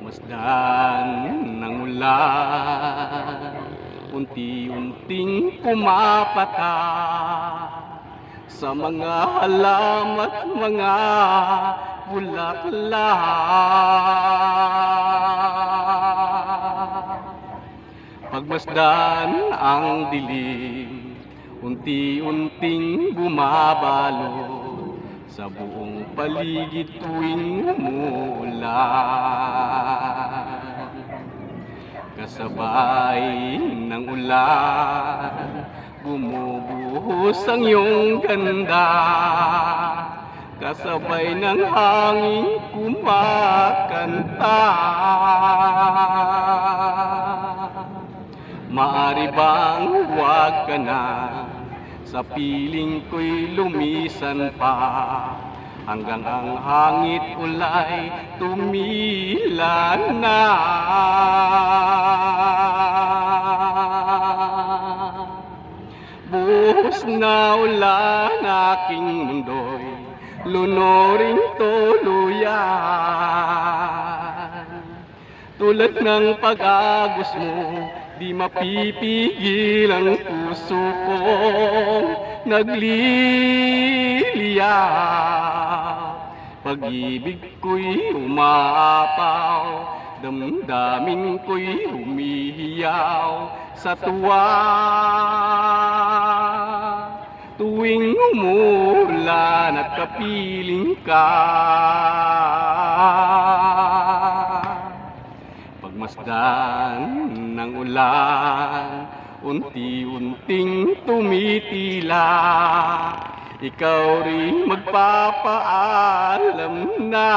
Pagmasdan ng ulan, unti-unting pumapata sa mga halam at mga bulaklak. Pagmasdan ang dilim, unti-unting bumabalo sa buong paligid tuwing umuulan. Kasabay ng ulan, bumubuhos ang iyong ganda. Kasabay ng hangin kumakanta. Maari bang huwag ka na sa piling ko'y lumisan pa, hanggang ang hangit ulay tumila na. Buhos na ulan aking mundo'y lunuring tuluyan. Tulad ng pag-agos mo, di mapipigil ang puso kong nagliliyab. Pag-ibig ko'y umaapaw, damdamin ko'y humihiyaw sa tuwa. Tuwing umulan at kapiling ka, pagmasdan ng ulan, unti-unting tumitila. Ikaw rin magpapaalam na.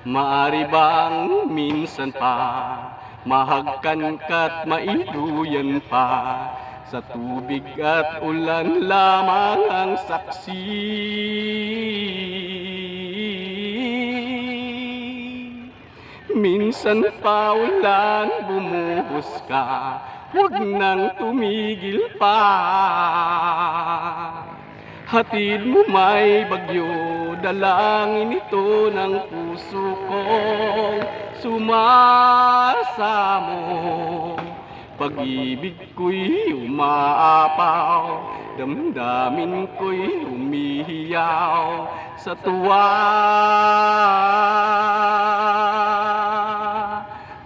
Maari bang minsan pa mahagkan ka't maiduyan pa, sa tubig at ulan lamang ang saksi. Minsan pa ulan bumuhos ka, huwag nang tumigil pa. Hatid mo may bagyo, dalangin ito ng puso kong sumasamo. Pag-ibig ko'y umaapaw, damdamin ko'y humihiyaw sa tuwa.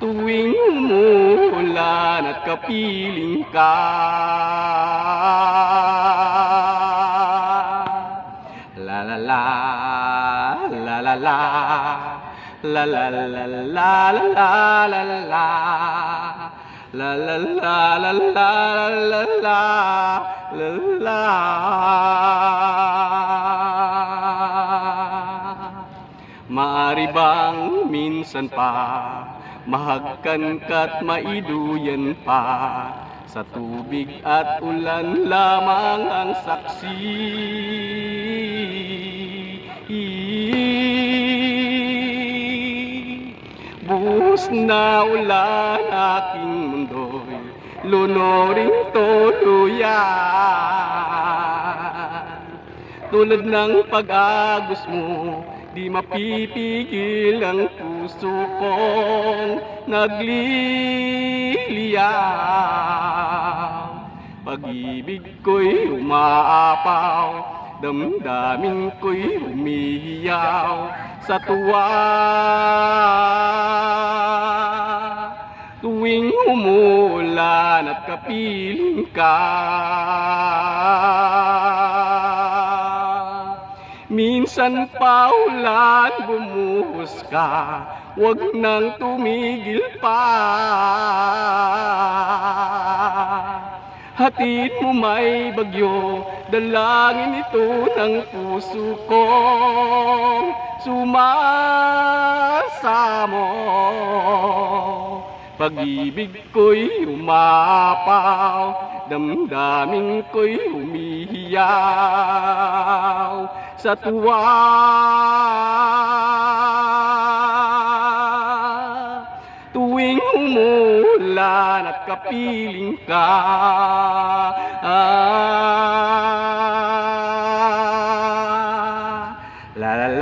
Tuwing umuulan at kapiling ka, la la la, la la la, la la la la la la la la, la la la la la la la la. Maari bang minsan pa mahagkan ka't maiduyan pa, sa tubig at ulan lamang ang saksi. Buhos na ulan aking mundo'y lunuring tuluyan. Tulad ng pag-agos mo, di mapipigil ang puso kong nagliliyab. Pag-ibig ko'y umaapaw, damdamin ko'y humihiyaw sa tuwa. Tuwing umuulan at kapiling ka, minsan pa ulan bumuhos ka, huwag nang tumigil pa. Hatid mo may bagyo, dalangin ito ng puso kong sumasamo. Pag-ibig ko'y umapaw, damdamin ko'y humihiyaw sa tuwa. Tuwing umulan at kapiling ka, la la la.